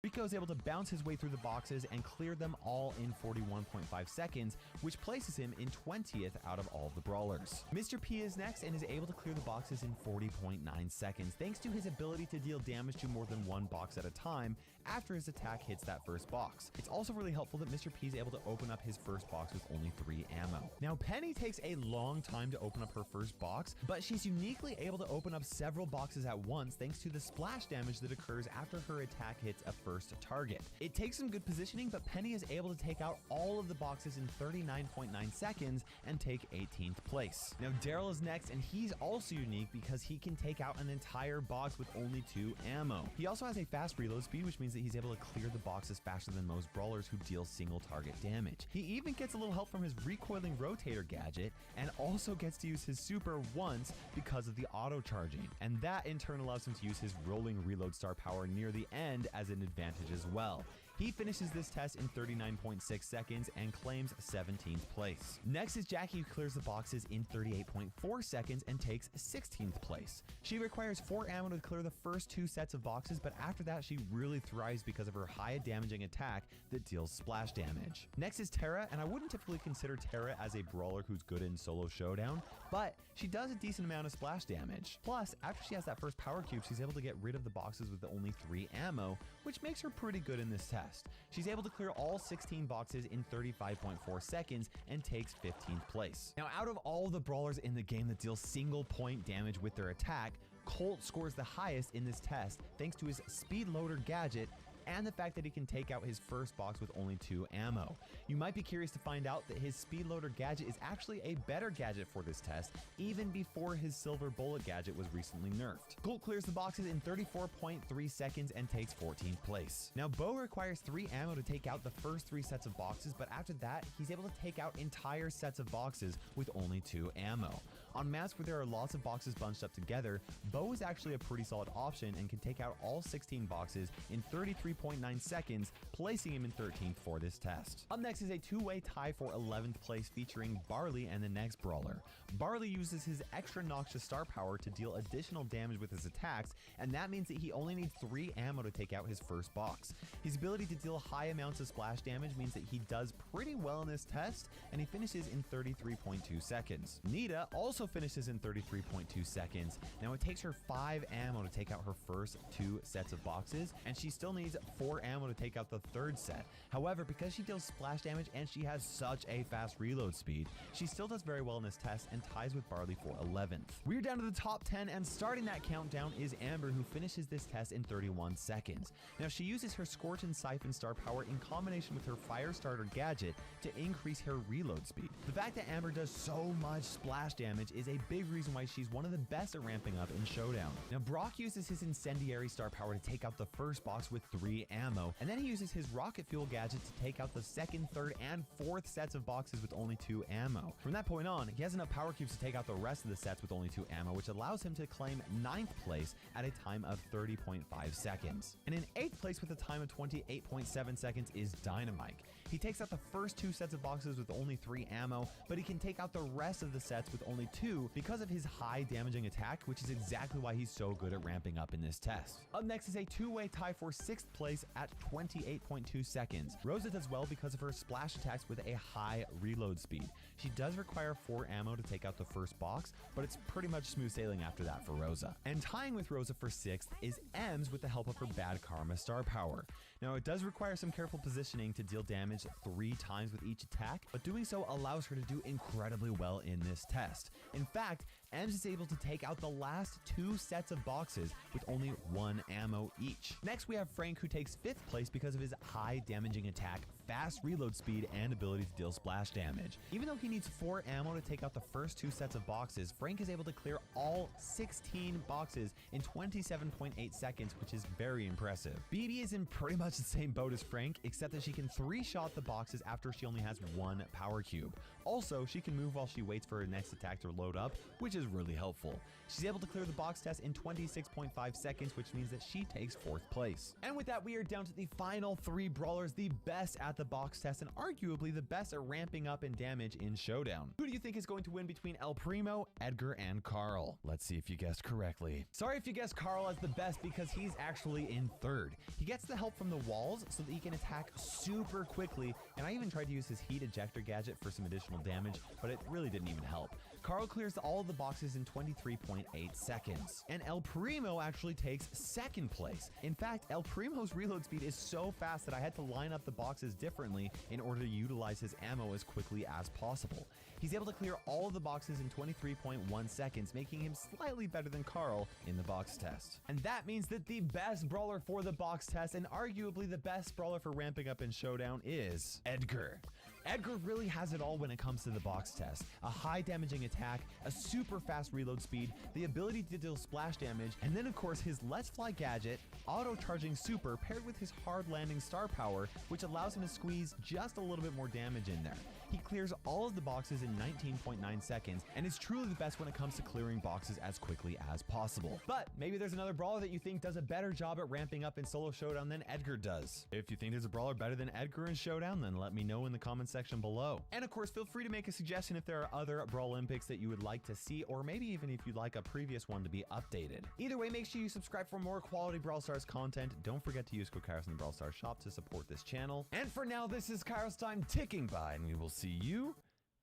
Rico is able to bounce his way through the boxes and clear them all in 41.5 seconds, which places him in 20th out of all of the brawlers. Mr. P is next and is able to clear the boxes in 40.9 seconds, thanks to his ability to deal damage to more than one box at a time after his attack hits that first box. It's also really helpful that Mr. P is able to open up his first box with only 3 ammo. Now, Penny takes a long time to open up her first box, but she's uniquely able to open up several boxes at once thanks to the splash damage that occurs after her attack hits a first target. It takes some good positioning, but Penny is able to take out all of the boxes in 39.9 seconds and take 18th place. Now, Daryl is next, and he's also unique because he can take out an entire box with only 2 ammo. He also has a fast reload speed, which means that he's able to clear the boxes faster than most brawlers who deal single target damage. He even gets a little help from his recoiling rotator gadget and also gets to use his super once because of the auto charging, and that in turn allows him to use his rolling reload star power near the end as an advantage as well. He finishes this test in 39.6 seconds and claims 17th place. Next is Jackie, who clears the boxes in 38.4 seconds and takes 16th place. She requires 4 ammo to clear the first 2 sets of boxes, but after that she really thrives because of her high damaging attack that deals splash damage. Next is Tara, and I wouldn't typically consider Tara as a brawler who's good in solo showdown, but she does a decent amount of splash damage. Plus, after she has that first power cube, she's able to get rid of the boxes with only 3 ammo, which makes her pretty good in this test. She's able to clear all 16 boxes in 35.4 seconds and takes 15th place. Now, out of all the brawlers in the game that deal single point damage with their attack, Colt scores the highest in this test thanks to his speed loader gadget and the fact that he can take out his first box with only 2 ammo. You might be curious to find out that his speed loader gadget is actually a better gadget for this test, even before his silver bullet gadget was recently nerfed. Colt clears the boxes in 34.3 seconds and takes 14th place. Now, Bo requires 3 ammo to take out the first 3 sets of boxes, but after that, he's able to take out entire sets of boxes with only 2 ammo. On maps where there are lots of boxes bunched up together, Bo is actually a pretty solid option and can take out all 16 boxes in 33.9 seconds, placing him in 13th for this test. Up next is a 2-way tie for 11th place featuring Barley and the next brawler. Barley uses his extra noxious star power to deal additional damage with his attacks, and that means that he only needs 3 ammo to take out his first box. His ability to deal high amounts of splash damage means that he does pretty well in this test, and he finishes in 33.2 seconds. Nita also finishes in 33.2 seconds. Now, it takes her 5 ammo to take out her first 2 sets of boxes, and she still needs 4 ammo to take out the 3rd set. However, because she deals splash damage and she has such a fast reload speed, she still does very well in this test and ties with Barley for 11th. We're down to the top 10, and starting that countdown is Amber, who finishes this test in 31 seconds. Now, she uses her Scorch and Siphon star power in combination with her Fire Starter gadget to increase her reload speed. The fact that Amber does so much splash damage is a big reason why she's one of the best at ramping up in Showdown. Now, Brock uses his Incendiary star power to take out the first box with 3 ammo, and then he uses his Rocket Fuel gadget to take out the 2nd, 3rd, and 4th sets of boxes with only 2 ammo. From that point on, he has enough power cubes to take out the rest of the sets with only 2 ammo, which allows him to claim 9th place at a time of 30.5 seconds. And in 8th place with a time of 28.7 seconds is Dynamite. He takes out the first 2 sets of boxes with only 3 ammo, but he can take out the rest of the sets with only 2 because of his high damaging attack, which is exactly why he's so good at ramping up in this test. Up next is a 2-way tie for 6th place at 28.2 seconds. Rosa does well because of her splash attacks with a high reload speed. She does require 4 ammo to take out the first box, but it's pretty much smooth sailing after that for Rosa. And tying with Rosa for 6th is Ems with the help of her Bad Karma star power. Now, it does require some careful positioning to deal damage 3 times with each attack, but doing so allows her to do incredibly well in this test. In fact, Ems is able to take out the last 2 sets of boxes with only 1 ammo each. Next, we have Frank, who takes 5th place because of his high damaging attack, fast reload speed, and ability to deal splash damage. Even though he needs 4 ammo to take out the first 2 sets of boxes, Frank is able to clear all 16 boxes in 27.8 seconds, which is very impressive. BB is in pretty much the same boat as Frank, except that she can 3-shot the boxes after she only has 1 power cube. Also, she can move while she waits for her next attack to load up, which is really helpful. She's able to clear the box test in 26.5 seconds, which means that she takes 4th place. And with that, we are down to the final 3 brawlers, the best at the box test and arguably the best at ramping up in damage in Showdown. Who do you think is going to win between El Primo, Edgar, and Carl? Let's see if you guessed correctly. Sorry if you guessed Carl as the best because he's actually in 3rd. He gets the help from the walls so that he can attack super quickly, and I even tried to use his heat ejector gadget for some additional damage, but it really didn't even help. Carl clears all of the boxes in 23.8 seconds, and El Primo actually takes 2nd place. In fact, El Primo's reload speed is so fast that I had to line up the boxes differently in order to utilize his ammo as quickly as possible. He's able to clear all of the boxes in 23.1 seconds, making him slightly better than Carl in the box test. And that means that the best brawler for the box test and arguably the best brawler for ramping up in Showdown is Edgar. Edgar really has it all when it comes to the box test. A high damaging attack, a super fast reload speed, the ability to deal splash damage, and then of course his Let's Fly gadget, auto-charging super paired with his hard landing star power, which allows him to squeeze just a little bit more damage in there. He clears all of the boxes in 19.9 seconds and is truly the best when it comes to clearing boxes as quickly as possible. But maybe there's another brawler that you think does a better job at ramping up in solo Showdown than Edgar does. If you think there's a brawler better than Edgar in Showdown, then let me know in the comment section below. And of course, feel free to make a suggestion if there are other Brawl Olympics that you would like to see, or maybe even if you'd like a previous one to be updated. Either way, make sure you subscribe for more quality Brawl Stars content. Don't forget to use code Kairos in the Brawl Stars shop to support this channel. And for now, this is Kairos time ticking by, and we will see you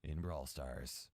in Brawl Stars.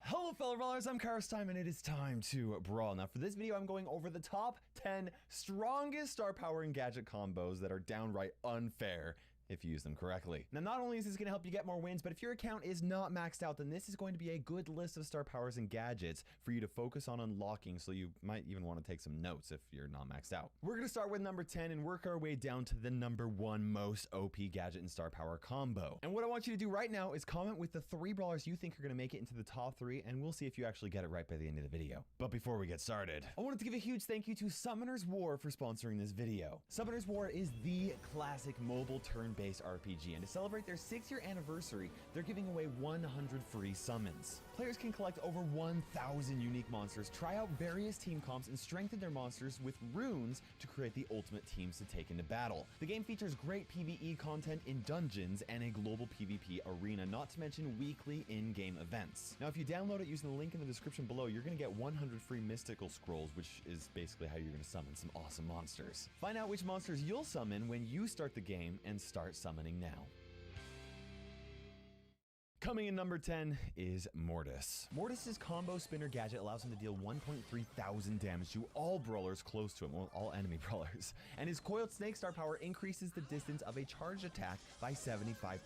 Hello fellow brawlers, I'm Kairos Time and it is time to brawl. Now for this video I'm going over the top 10 strongest star power and gadget combos that are downright unfair if you use them correctly. Now not only is this going to help you get more wins, but if your account is not maxed out, then this is going to be a good list of star powers and gadgets for you to focus on unlocking, so you might even want to take some notes if you're not maxed out. We're going to start with number 10 and work our way down to the number 1 most OP gadget and star power combo. And what I want you to do right now is comment with the 3 brawlers you think are going to make it into the top 3, and we'll see if you actually get it right by the end of the video. But before we get started, I wanted to give a huge thank you to Summoner's War for sponsoring this video. Summoner's War is the classic mobile turn-based RPG, and to celebrate their 6-year anniversary, they're giving away 100 free summons. Players can collect over 1,000 unique monsters, try out various team comps, and strengthen their monsters with runes to create the ultimate teams to take into battle. The game features great PvE content in dungeons and a global PvP arena, not to mention weekly in-game events. Now, if you download it using the link in the description below, you're going to get 100 free mystical scrolls, which is basically how you're going to summon some awesome monsters. Find out which monsters you'll summon when you start the game and start summoning now. Coming in number 10 is Mortis. Mortis's combo spinner gadget allows him to deal 1.3 thousand damage to all brawlers close to him, well, all enemy brawlers. And his coiled snake star power increases the distance of a charged attack by 75%.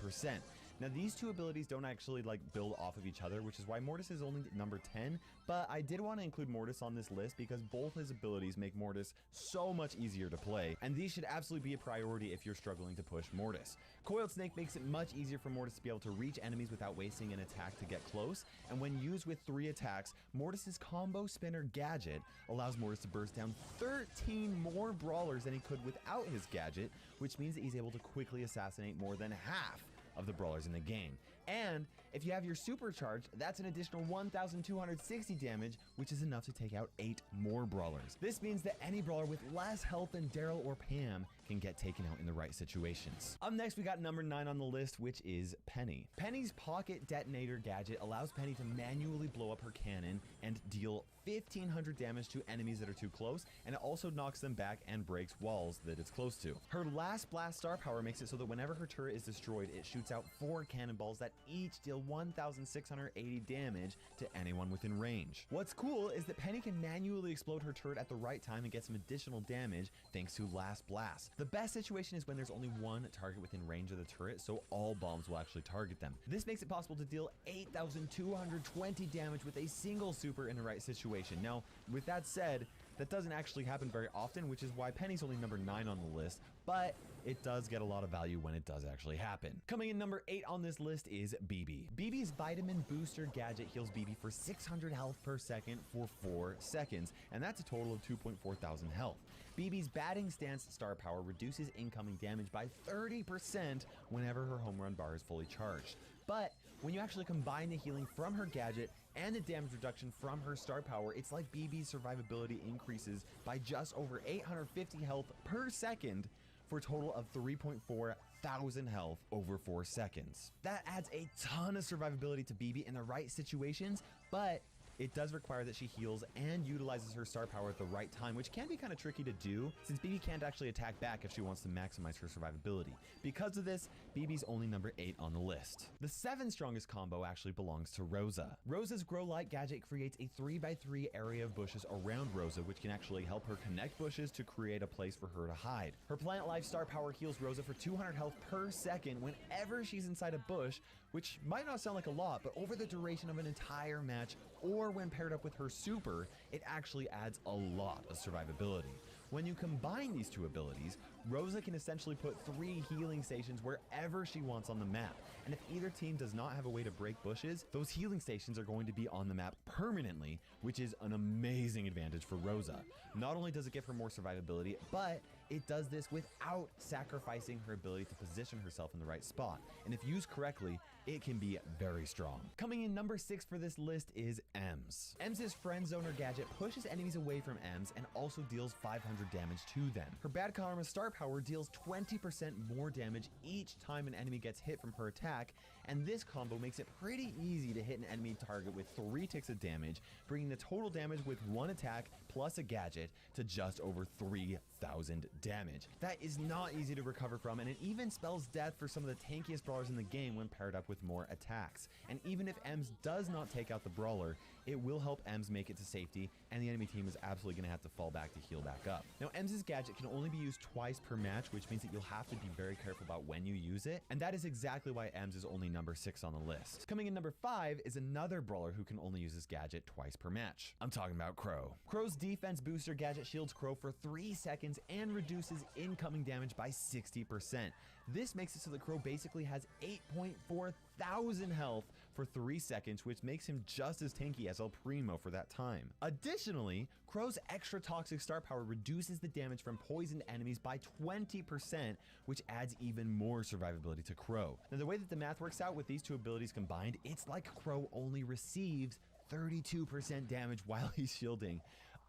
Now these two abilities don't actually build off of each other, which is why Mortis is only number 10, but I did want to include Mortis on this list because both his abilities make Mortis so much easier to play, and these should absolutely be a priority if you're struggling to push Mortis. Coiled Snake makes it much easier for Mortis to be able to reach enemies without wasting an attack to get close, and when used with 3 attacks, Mortis's combo spinner gadget allows Mortis to burst down 13 more brawlers than he could without his gadget, which means that he's able to quickly assassinate more than half of the brawlers in the game. And if you have your supercharge, that's an additional 1,260 damage, which is enough to take out 8 more brawlers. This means that any brawler with less health than Daryl or Pam can get taken out in the right situations. Up next, we got number 9 on the list, which is Penny. Penny's pocket detonator gadget allows Penny to manually blow up her cannon and deal 1,500 damage to enemies that are too close, and it also knocks them back and breaks walls that it's close to. Her last blast star power makes it so that whenever her turret is destroyed, it shoots out 4 cannonballs that each deal 1,680 damage to anyone within range. What's cool is that Penny can manually explode her turret at the right time and get some additional damage thanks to last blast. The best situation is when there's only one target within range of the turret, so all bombs will actually target them. This makes it possible to deal 8,220 damage with a single super in the right situation. Now, with that said, that doesn't actually happen very often, which is why Penny's only number 9 on the list, but it does get a lot of value when it does actually happen. Coming in number 8 on this list is BB. BB's Vitamin Booster gadget heals BB for 600 health per second for 4 seconds, and that's a total of 2.4 thousand health. BB's Batting Stance star power reduces incoming damage by 30% whenever her home run bar is fully charged. But when you actually combine the healing from her gadget and the damage reduction from her star power, it's like BB's survivability increases by just over 850 health per second for a total of 3.4 thousand health over 4 seconds. That adds a ton of survivability to BB in the right situations, but it does require that she heals and utilizes her star power at the right time, which can be kind of tricky to do since BB can't actually attack back if she wants to maximize her survivability. Because of this, BB's only number 8 on the list. The 7th strongest combo actually belongs to Rosa. Rosa's Grow Light gadget creates a 3x3 area of bushes around Rosa, which can actually help her connect bushes to create a place for her to hide. Her Plant Life star power heals Rosa for 200 health per second whenever she's inside a bush, which might not sound like a lot, but over the duration of an entire match or when paired up with her super, it actually adds a lot of survivability. When you combine these two abilities, Rosa can essentially put 3 healing stations wherever she wants on the map. And if either team does not have a way to break bushes, those healing stations are going to be on the map permanently, which is an amazing advantage for Rosa. Not only does it give her more survivability, but it does this without sacrificing her ability to position herself in the right spot. And if used correctly, it can be very strong. Coming in number 6 for this list is Ems. Ems's Friend Zoner gadget pushes enemies away from Ems and also deals 500 damage to them. Her Bad Karma star power deals 20% more damage each time an enemy gets hit from her attack, and this combo makes it pretty easy to hit an enemy target with 3 ticks of damage, bringing the total damage with 1 attack plus a gadget to just over 3,000 damage. That is not easy to recover from, and it even spells death for some of the tankiest brawlers in the game when paired up with more attacks. And even if Ems does not take out the brawler, it will help Ems make it to safety, and the enemy team is absolutely going to have to fall back to heal back up. Now, Ems's gadget can only be used twice per match, which means that you'll have to be very careful about when you use it, and that is exactly why Ems is only number 6 on the list. Coming in number 5 is another brawler who can only use his gadget twice per match. I'm talking about Crow. Crow's Defense Booster gadget shields Crow for 3 seconds and reduces incoming damage by 60%. This makes it so that Crow basically has 8.4 thousand health for 3 seconds, which makes him just as tanky as El Primo for that time. Additionally, Crow's extra toxic star power reduces the damage from poisoned enemies by 20%, which adds even more survivability to Crow. Now, the way that the math works out with these two abilities combined, it's like Crow only receives 32% damage while he's shielding.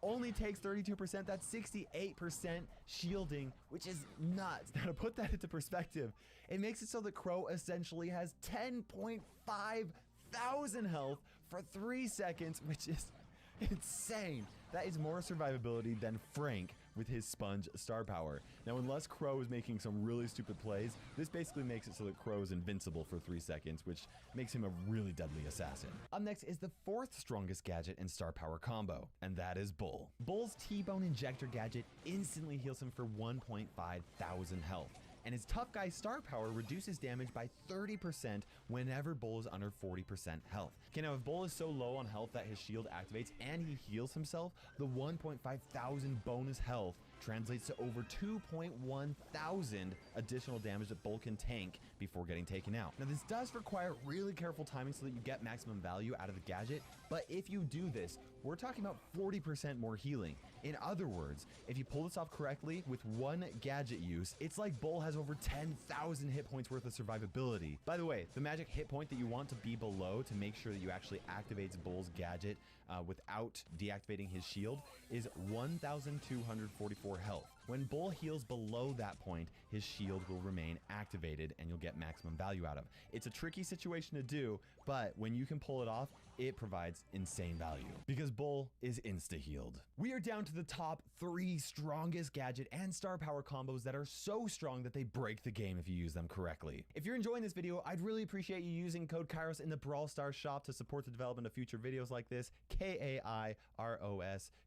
Only takes 32%, that's 68% shielding, which is nuts. Now, to put that into perspective, it makes it so that Crow essentially has 10.5 thousand health for 3 seconds, which is insane. That is more survivability than Frank with his sponge star power. Now, unless Crow is making some really stupid plays, this basically makes it so that Crow is invincible for 3 seconds, which makes him a really deadly assassin. Up next is the 4th strongest gadget in star power combo, and that is Bull. Bull's T-Bone Injector gadget instantly heals him for 1.5 thousand health, and his Tough Guy star power reduces damage by 30% whenever Bull is under 40% health. Okay, now if Bull is so low on health that his shield activates and he heals himself, the 1.5 thousand bonus health translates to over 2.1 thousand additional damage that Bull can tank before getting taken out. Now, this does require really careful timing so that you get maximum value out of the gadget, but if you do this, we're talking about 40% more healing. In other words, if you pull this off correctly with 1 gadget use, it's like Bull has over 10,000 hit points worth of survivability. By the way, the magic hit point that you want to be below to make sure that you actually activate Bull's gadget without deactivating his shield is 1,244 health. When Bull heals below that point, his shield will remain activated and you'll get maximum value out of it. It's a tricky situation to do, but when you can pull it off, it provides insane value because Bull is insta-healed. We are down to the top 3 strongest gadget and star power combos that are so strong that they break the game if you use them correctly. If you're enjoying this video, I'd really appreciate you using code Kairos in the Brawl Stars shop to support the development of future videos like this. Kairos.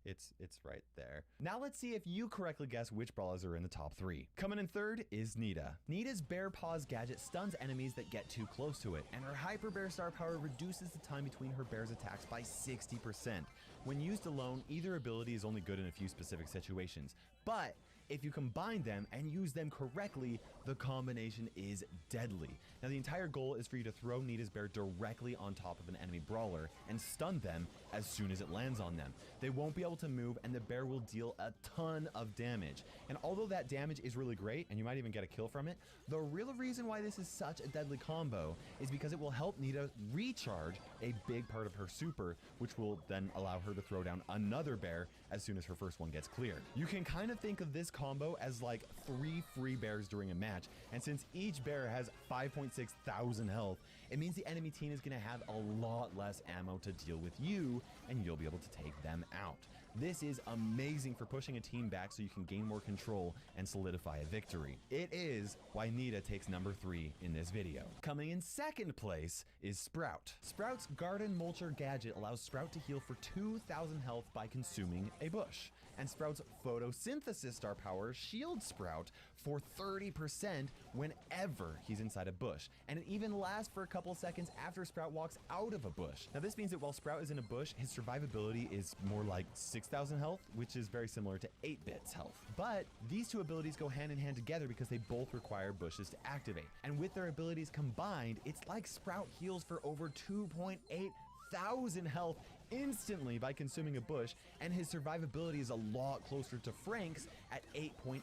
It's right there. Now let's see if you correctly guess which brawlers are in the top 3. Coming in 3rd is Nita. Nita's Bear Paws gadget stuns enemies that get too close to it, and her Hyper Bear star power reduces the time between her bear's attacks by 60%. When used alone, either ability is only good in a few specific situations, but If you combine them and use them correctly, the combination is deadly. Now, the entire goal is for you to throw Nita's bear directly on top of an enemy brawler and stun them as soon as it lands on them. They won't be able to move, and the bear will deal a ton of damage. And although that damage is really great, and you might even get a kill from it, the real reason why this is such a deadly combo is because it will help Nita recharge a big part of her super, which will then allow her to throw down another bear as soon as her first one gets cleared. You can kind of think of this combo as like 3 free bears during a match, and since each bear has 5.6 thousand health, it means the enemy team is going to have a lot less ammo to deal with you, and you'll be able to take them out. This is amazing for pushing a team back so you can gain more control and solidify a victory. It is why Nita takes number 3 in this video. Coming in second place is Sprout. Sprout's Garden Mulcher gadget allows Sprout to heal for 2,000 health by consuming a bush. And Sprout's Photosynthesis star power shields Sprout for 30% whenever he's inside a bush. And it even lasts for a couple seconds after Sprout walks out of a bush. Now this means that while Sprout is in a bush, his survivability is more like 6,000 health, which is very similar to 8-Bit's health. But these two abilities go hand in hand together because they both require bushes to activate. And with their abilities combined, it's like Sprout heals for over 2.8 thousand health instantly by consuming a bush, and his survivability is a lot closer to Frank's at 8.8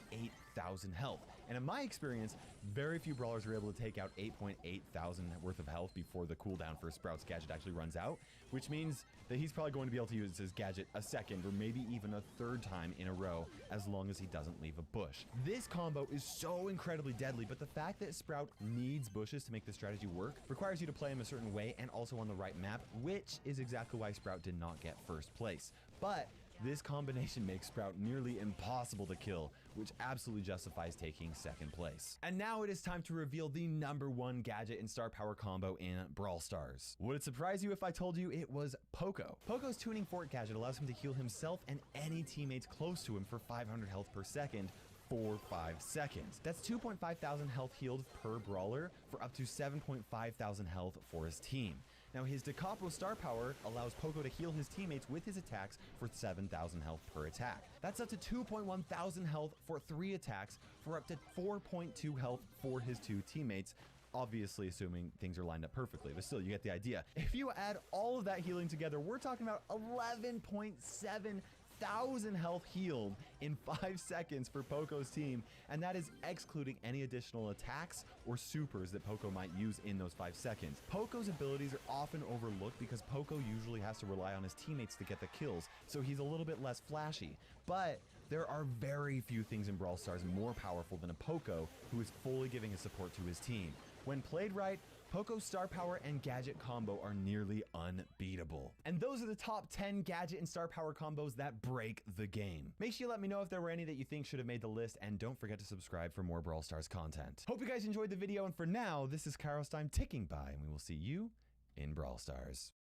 thousand health. And in my experience, very few brawlers are able to take out 8.8 thousand worth of health before the cooldown for Sprout's gadget actually runs out, which means that he's probably going to be able to use his gadget a second or maybe even a third time in a row as long as he doesn't leave a bush. This combo is so incredibly deadly, but the fact that Sprout needs bushes to make the strategy work requires you to play him a certain way and also on the right map, which is exactly why Sprout did not get first place. But this combination makes Sprout nearly impossible to kill, which absolutely justifies taking second place. And now it is time to reveal the number 1 gadget and star power combo in Brawl Stars. Would it surprise you if I told you it was Poco? Poco's Tuning Fork gadget allows him to heal himself and any teammates close to him for 500 health per second for 5 seconds. That's 2.5 thousand health healed per brawler for up to 7.5 thousand health for his team. Now his Da Capo star power allows Poco to heal his teammates with his attacks for 7,000 health per attack. That's up to 2.1 thousand health for 3 attacks for up to 4.2 health for his 2 teammates. Obviously assuming things are lined up perfectly, but still, you get the idea. If you add all of that healing together, we're talking about 11.7 thousand health healed in 5 seconds for Poco's team, and that is excluding any additional attacks or supers that Poco might use in those 5 seconds. Poco's abilities are often overlooked because Poco usually has to rely on his teammates to get the kills, so he's a little bit less flashy. But there are very few things in Brawl Stars more powerful than a Poco who is fully giving his support to his team. When played right, Poco's star power and gadget combo are nearly unbeatable. And those are the top 10 gadget and star power combos that break the game. Make sure you let me know if there were any that you think should have made the list, and don't forget to subscribe for more Brawl Stars content. Hope you guys enjoyed the video, and for now, this is Kairos Time ticking by, and we will see you in Brawl Stars.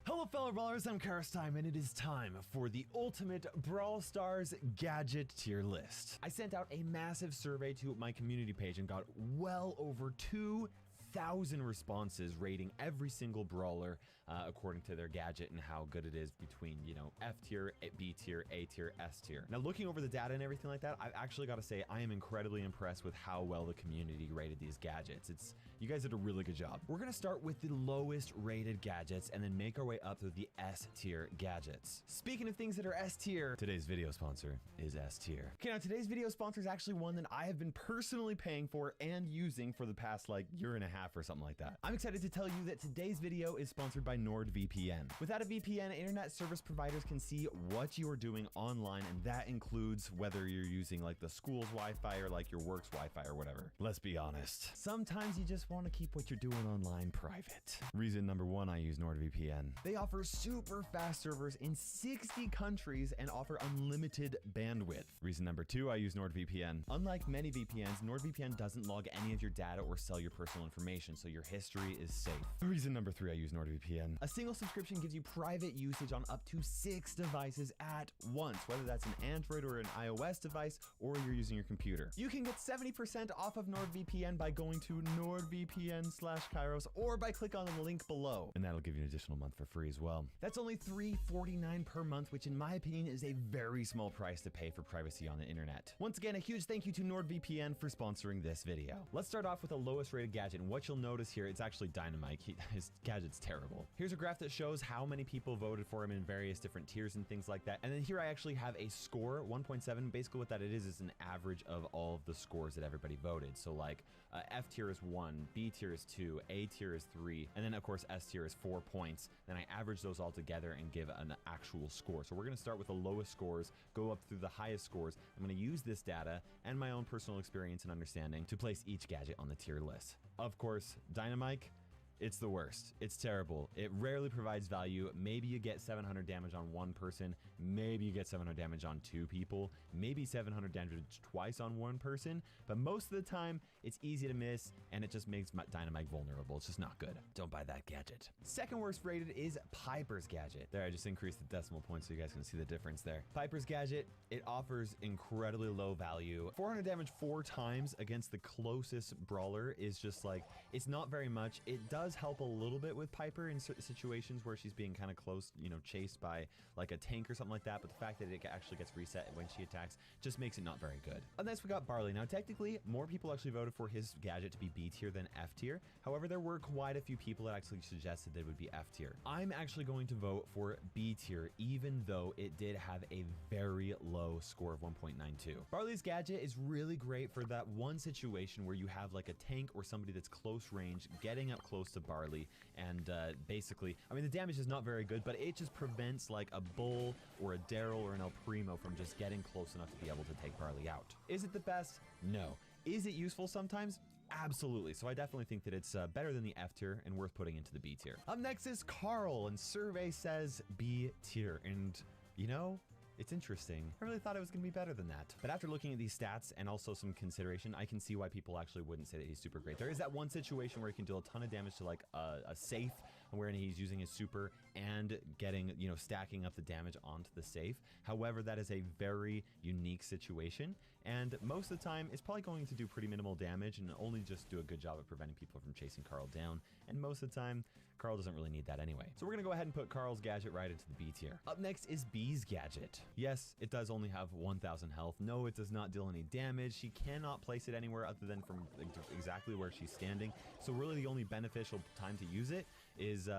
Hello fellow brawlers, I'm Kairos Time, and it is time for the ultimate Brawl Stars gadget tier list. I sent out a massive survey to my community page and got well over 2,000 responses rating every single brawler according to their gadget and how good it is between, you know, F tier, B tier, A tier, S tier. Now, looking over the data and everything like that, I've actually got to say I am incredibly impressed with how well the community rated these gadgets. You guys did a really good job. We're going to start with the lowest rated gadgets and then make our way up to the S tier gadgets. Speaking of things that are S tier, today's video sponsor is S tier. Okay, now today's video sponsor is actually one that I have been personally paying for and using for the past like year and a half or something like that. I'm excited to tell you that today's video is sponsored by NordVPN. Without a VPN, internet service providers can see what you are doing online, and that includes whether you're using like the school's Wi-Fi or like your work's Wi-Fi or whatever. Let's be honest. Sometimes you just want to keep what you're doing online private. Reason number 1, I use NordVPN. They offer super fast servers in 60 countries and offer unlimited bandwidth. Reason number 2, I use NordVPN. Unlike many VPNs, NordVPN doesn't log any of your data or sell your personal information. information, so your history is safe. Reason number 3 I use NordVPN. A single subscription gives you private usage on up to 6 devices at once, whether that's an Android or an iOS device, or you're using your computer. You can get 70% off of NordVPN by going to nordvpn/Kairos or by clicking on the link below. And that'll give you an additional month for free as well. That's only $3.49 per month, which in my opinion is a very small price to pay for privacy on the internet. Once again, a huge thank you to NordVPN for sponsoring this video. Let's start off with the lowest rated gadget, and what you'll notice here, it's actually Dynamite. His gadget's terrible. Here's a graph that shows how many people voted for him in various different tiers and things like that. And then here I actually have a score, 1.7. Basically what that is an average of all of the scores that everybody voted. So like F tier is 1, B tier is 2, A tier is 3, and then of course S tier is 4 points. Then I average those all together and give an actual score. So we're gonna start with the lowest scores, go up through the highest scores. I'm gonna use this data and my own personal experience and understanding to place each gadget on the tier list. Of course, Dynamite, it's the worst. It's terrible. It rarely provides value. Maybe you get 700 damage on one person. Maybe you get 700 damage on 2 people. Maybe 700 damage twice on 1 person. But most of the time, it's easy to miss, and it just makes Dynamite vulnerable. It's just not good. Don't buy that gadget. Second worst rated is Piper's gadget. There, I just increased the decimal point so you guys can see the difference there. Piper's gadget, it offers incredibly low value. 400 damage 4 times against the closest brawler is just like, it's not very much. It does help a little bit with Piper in certain situations where she's being kind of close, you know, chased by like a tank or something like that, but the fact that it actually gets reset when she attacks just makes it not very good. And next we got Barley. Now technically more people actually voted for his gadget to be B tier than F tier. However, there were quite a few people that actually suggested that it would be F tier. I'm actually going to vote for B tier, even though it did have a very low score of 1.92. Barley's gadget is really great for that one situation where you have like a tank or somebody that's close range getting up close to Barley, and basically, I mean, the damage is not very good, but it just prevents like a Bull or a Daryl or an El Primo from just getting close enough to be able to take Barley out. Is it the best? No. Is it useful sometimes? Absolutely. So I definitely think that it's better than the F tier and worth putting into the B tier. Up next is Carl, and survey says B tier, and you know, it's interesting. I really thought it was going to be better than that. But after looking at these stats and also some consideration, I can see why people actually wouldn't say that he's super great. There is that one situation where he can deal a ton of damage to like a safe, wherein he's using his super and getting, you know, stacking up the damage onto the safe. However, that is a very unique situation. And most of the time, it's probably going to do pretty minimal damage and only just do a good job at preventing people from chasing Carl down. And most of the time, Carl doesn't really need that anyway. So we're going to go ahead and put Carl's gadget right into the B tier. Up next is B's gadget. Yes, it does only have 1,000 health. No, it does not deal any damage. She cannot place it anywhere other than from exactly where she's standing. So really the only beneficial time to use it is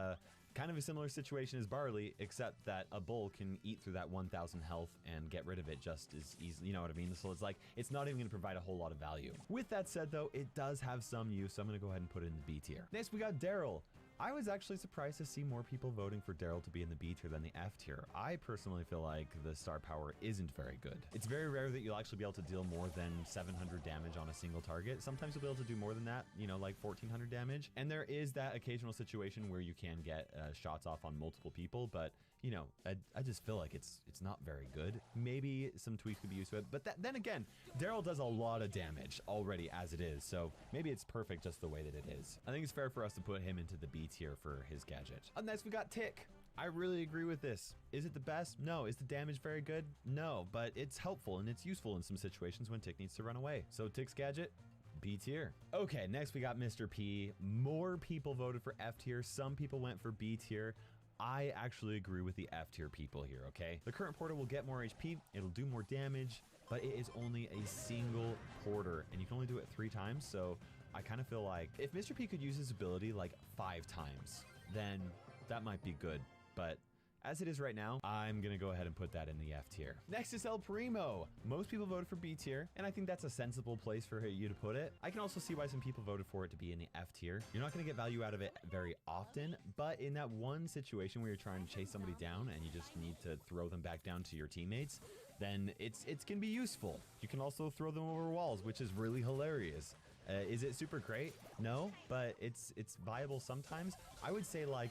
kind of a similar situation as Barley, except that a Bull can eat through that 1,000 health and get rid of it just as easily, you know what I mean? So it's like, it's not even gonna provide a whole lot of value. With that said though, it does have some use, so I'm gonna go ahead and put it in the B tier. Next we got Daryl. I was actually surprised to see more people voting for Daryl to be in the B tier than the F tier. I personally feel like the star power isn't very good. It's very rare that you'll actually be able to deal more than 700 damage on a single target. Sometimes you'll be able to do more than that, you know, like 1,400 damage. And there is that occasional situation where you can get shots off on multiple people, but you know, I just feel like it's not very good. Maybe some tweaks could be used to it, but then again, Daryl does a lot of damage already as it is, so maybe it's perfect just the way that it is. I think it's fair for us to put him into the B tier for his gadget. Up next, we got Tick. I really agree with this. Is it the best? No. Is the damage very good? No, but it's helpful and it's useful in some situations when Tick needs to run away. So Tick's gadget, B tier. Okay, next we got Mr. P. More people voted for F tier. Some people went for B tier. I actually agree with the F tier people here, okay? The current porter will get more HP, it'll do more damage, but it is only a single porter, and you can only do it 3 times, so I kind of feel like if Mr. P could use his ability like 5 times, then that might be good, but as it is right now, I'm gonna go ahead and put that in the F tier. Next is El Primo. Most people voted for B tier, and I think that's a sensible place for you to put it. I can also see why some people voted for it to be in the F tier. You're not gonna get value out of it very often, but in that one situation where you're trying to chase somebody down and you just need to throw them back down to your teammates, then it's gonna be useful. You can also throw them over walls, which is really hilarious. Is it super great? No, but it's viable sometimes. I would say like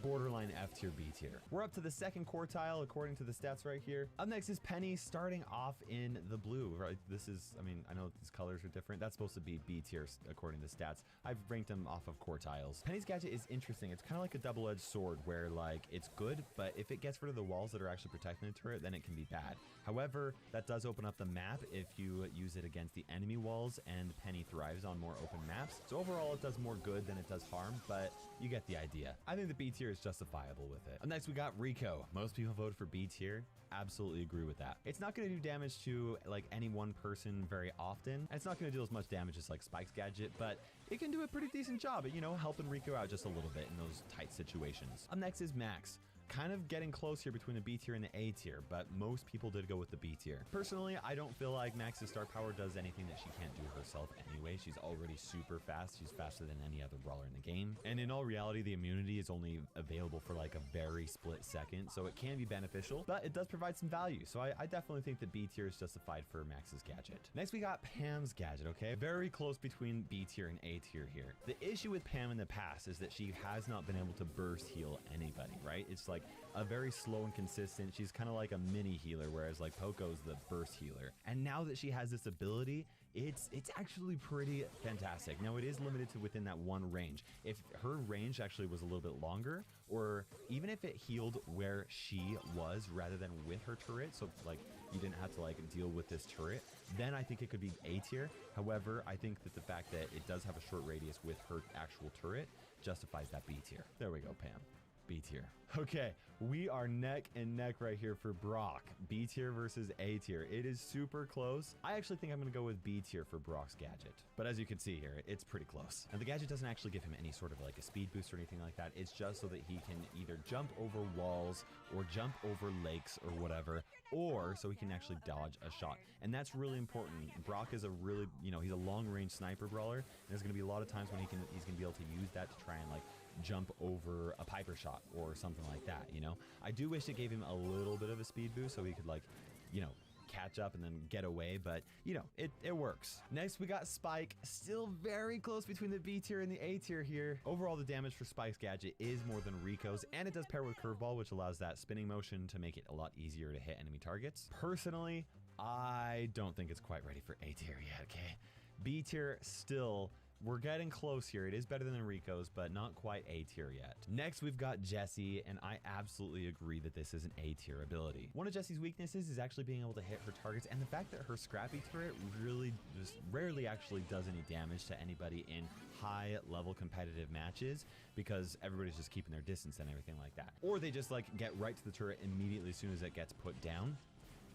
borderline F tier, B tier. We're up to the second quartile according to the stats right here. Up next is Penny, starting off in the blue, right? This is, I mean, I know these colors are different. That's supposed to be B tier according to the stats. I've ranked them off of quartiles. Penny's gadget is interesting. It's kind of like a double-edged sword where like it's good, but if it gets rid of the walls that are actually protecting the turret, then it can be bad. However, that does open up the map if you use it against the enemy walls, and Penny thrives on more open maps. So overall, it does more good than it does harm, but you get the idea. I think the B tier is justifiable with it. Up next, we got Rico. Most people voted for B tier. Absolutely agree with that. It's not going to do damage to like any one person very often, and it's not going to do as much damage as like Spike's gadget, but it can do a pretty decent job at, you know, helping Rico out just a little bit in those tight situations. Up next is Max. Kind of getting close here between the B tier and the A tier, but most people did go with the B tier. Personally, I don't feel like Max's star power does anything that she can't do herself anyway. She's already super fast. She's faster than any other brawler in the game. And in all reality, the immunity is only available for like a very split second, so it can be beneficial, but it does provide some value. So I definitely think the B tier is justified for Max's gadget. Next, we got Pam's gadget, okay? Very close between B tier and A tier here. The issue with Pam in the past is that she has not been able to burst heal anybody, right? It's like a very slow and consistent. She's kind of like a mini healer, whereas like Poco's the burst healer. And now that she has this ability, it's actually pretty fantastic. Now it is limited to within that one range. If her range actually was a little bit longer, or even if it healed where she was rather than with her turret, so like you didn't have to like deal with this turret, then I think it could be A tier. However, I think that the fact that it does have a short radius with her actual turret justifies that B tier. There we go, Pam. B tier. Okay, we are neck and neck right here for Brock. B tier versus A tier. It is super close. I actually think I'm going to go with B tier for Brock's gadget. But as you can see here, it's pretty close. And the gadget doesn't actually give him any sort of like a speed boost or anything like that. It's just so that he can either jump over walls or jump over lakes or whatever, or so he can actually dodge a shot. And that's really important. Brock is a really, you know, he's a long range sniper brawler. And there's going to be a lot of times when he's going to be able to use that to try and like jump over a Piper shot or something like that, you know? I do wish it gave him a little bit of a speed boost so he could like, you know, catch up and then get away, but you know, it works. Next, we got Spike. Still very close between the B tier and the A tier here. Overall, the damage for Spike's gadget is more than Rico's, and it does pair with Curveball, which allows that spinning motion to make it a lot easier to hit enemy targets. Personally, I don't think it's quite ready for A tier yet, okay? B tier still, we're getting close here. It is better than Rico's, but not quite A tier yet. Next, we've got Jessie, and I absolutely agree that this is an A tier ability. One of Jessie's weaknesses is actually being able to hit her targets, and the fact that her scrappy turret really just rarely actually does any damage to anybody in high level competitive matches because everybody's just keeping their distance and everything like that. Or they just like get right to the turret immediately as soon as it gets put down,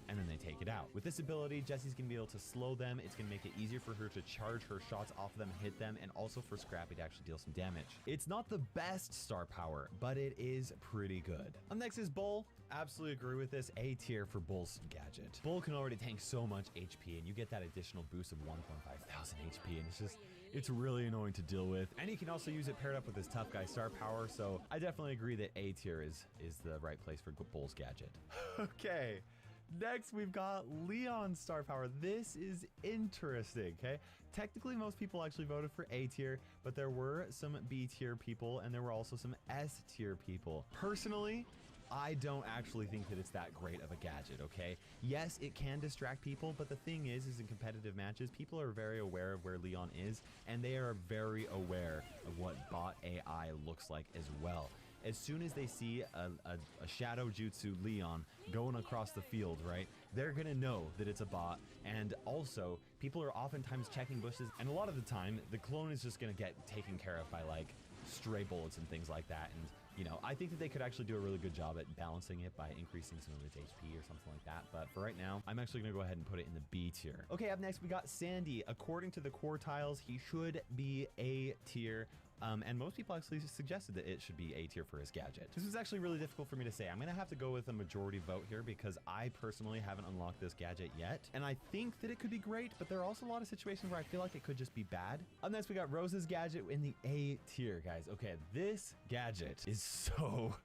and then they take it out. With this ability, Jessie's gonna be able to slow them. It's gonna make it easier for her to charge her shots off of them, hit them, and also for Scrappy to actually deal some damage. It's not the best star power, but it is pretty good. Up next is Bull. Absolutely agree with this. A tier for Bull's gadget. Bull can already tank so much HP, and you get that additional boost of 1,500 HP, and it's really annoying to deal with. And you can also use it paired up with his tough guy star power, so I definitely agree that A tier is the right place for Bull's gadget. Okay. Next, we've got Leon's star power. This is interesting, okay? Technically, most people actually voted for A tier, but there were some B tier people, and there were also some S tier people. Personally, I don't actually think that it's that great of a gadget, okay? Yes, it can distract people, but the thing is in competitive matches, people are very aware of where Leon is, and they are very aware of what bot AI looks like as well. As soon as they see a Shadow Jutsu Leon going across the field, right, they're gonna know that it's a bot. And also, people are oftentimes checking bushes, and a lot of the time, the clone is just gonna get taken care of by like stray bullets and things like that. And you know, I think that they could actually do a really good job at balancing it by increasing some of its HP or something like that. But for right now, I'm actually gonna go ahead and put it in the B tier. Okay, up next we got Sandy. According to the quartiles, he should be A tier. And most people actually suggested that it should be A tier for his gadget. This is actually really difficult for me to say. I'm gonna have to go with a majority vote here because I personally haven't unlocked this gadget yet. And I think that it could be great, but there are also a lot of situations where I feel like it could just be bad. Up next, we got Rose's gadget in the A tier, guys. Okay, this gadget is so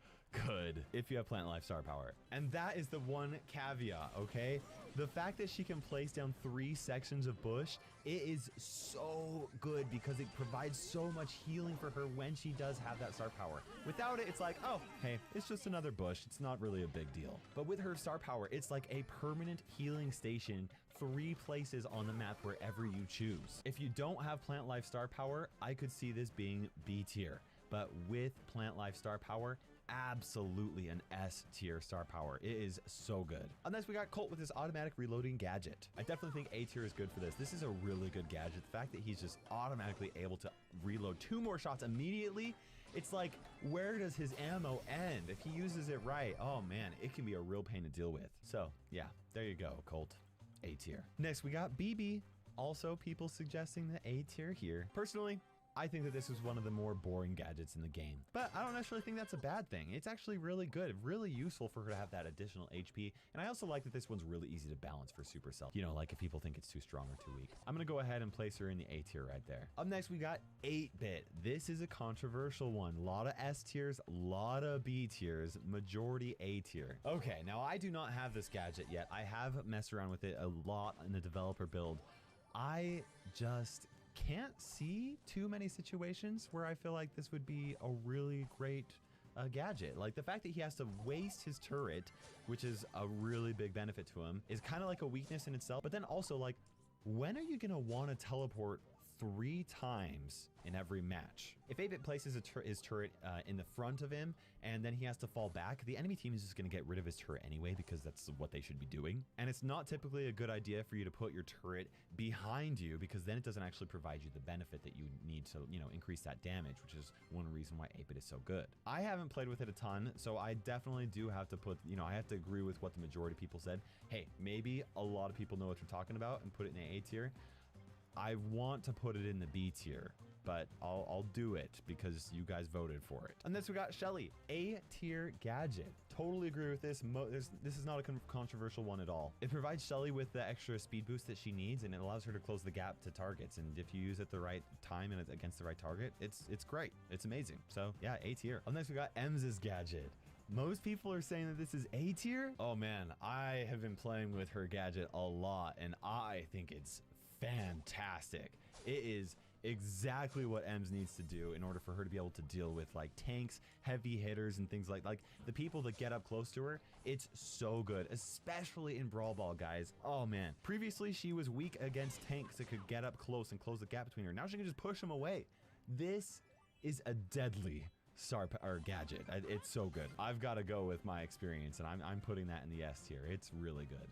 good if you have Plant Life star power. And that is the one caveat, okay? The fact that she can place down 3 sections of bush, it is so good because it provides so much healing for her when she does have that star power. Without it, it's like, oh, hey, it's just another bush. It's not really a big deal. But with her star power, it's like a permanent healing station 3 places on the map wherever you choose. If you don't have plant life star power, I could see this being B tier. But with plant life star power, absolutely an S tier star power. It is so good. And next we got Colt with his automatic reloading gadget. I definitely think A tier is good for this. This is a really good gadget. The fact that he's just automatically able to reload 2 more shots immediately, it's like, where does his ammo end? If he uses it right, oh man, it can be a real pain to deal with. So yeah, there you go, Colt. A tier. Next we got BB. Also people suggesting the A tier here. Personally, I think that this is one of the more boring gadgets in the game, but I don't necessarily think that's a bad thing. It's actually really good, really useful for her to have that additional HP. And I also like that this one's really easy to balance for Supercell. You know, like if people think it's too strong or too weak. I'm gonna go ahead and place her in the A tier right there. Up next, we got 8-bit. This is a controversial one. A lot of S tiers, a lot of B tiers, majority A tier. Okay, now I do not have this gadget yet. I have messed around with it a lot in the developer build. I just can't see too many situations where I feel like this would be a really great gadget. Like the fact that he has to waste his turret, which is a really big benefit to him, is kind of like a weakness in itself. But then also, like, when are you gonna want to teleport 3 times in every match? If 8-bit places his turret in the front of him and then he has to fall back, the enemy team is just going to get rid of his turret anyway because that's what they should be doing. And it's not typically a good idea for you to put your turret behind you because then it doesn't actually provide you the benefit that you need to, you know, increase that damage, which is one reason why 8-bit is so good. I haven't played with it a ton, so I definitely do have to put, you know, I have to agree with what the majority of people said. Hey, maybe a lot of people know what you're talking about and put it in the A tier. I want to put it in the B tier, but I'll do it because you guys voted for it. And next we got Shelly, A tier gadget. Totally agree with this. This is not a controversial one at all. It provides Shelly with the extra speed boost that she needs, and it allows her to close the gap to targets. And if you use it at the right time and against the right target, it's great. It's amazing. So yeah, A tier. Up next we got Emz's gadget. Most people are saying that this is A tier. Oh man, I have been playing with her gadget a lot, and I think it's fantastic. It is exactly what Ems needs to do in order for her to be able to deal with like tanks, heavy hitters, and things like the people that get up close to her. It's so good, especially in Brawl Ball, guys. Oh man, previously she was weak against tanks that could get up close and close the gap between her. Now she can just push them away. This is a deadly gadget. It's so good. I've got to go with my experience, and I'm putting that in the S tier. It's really good.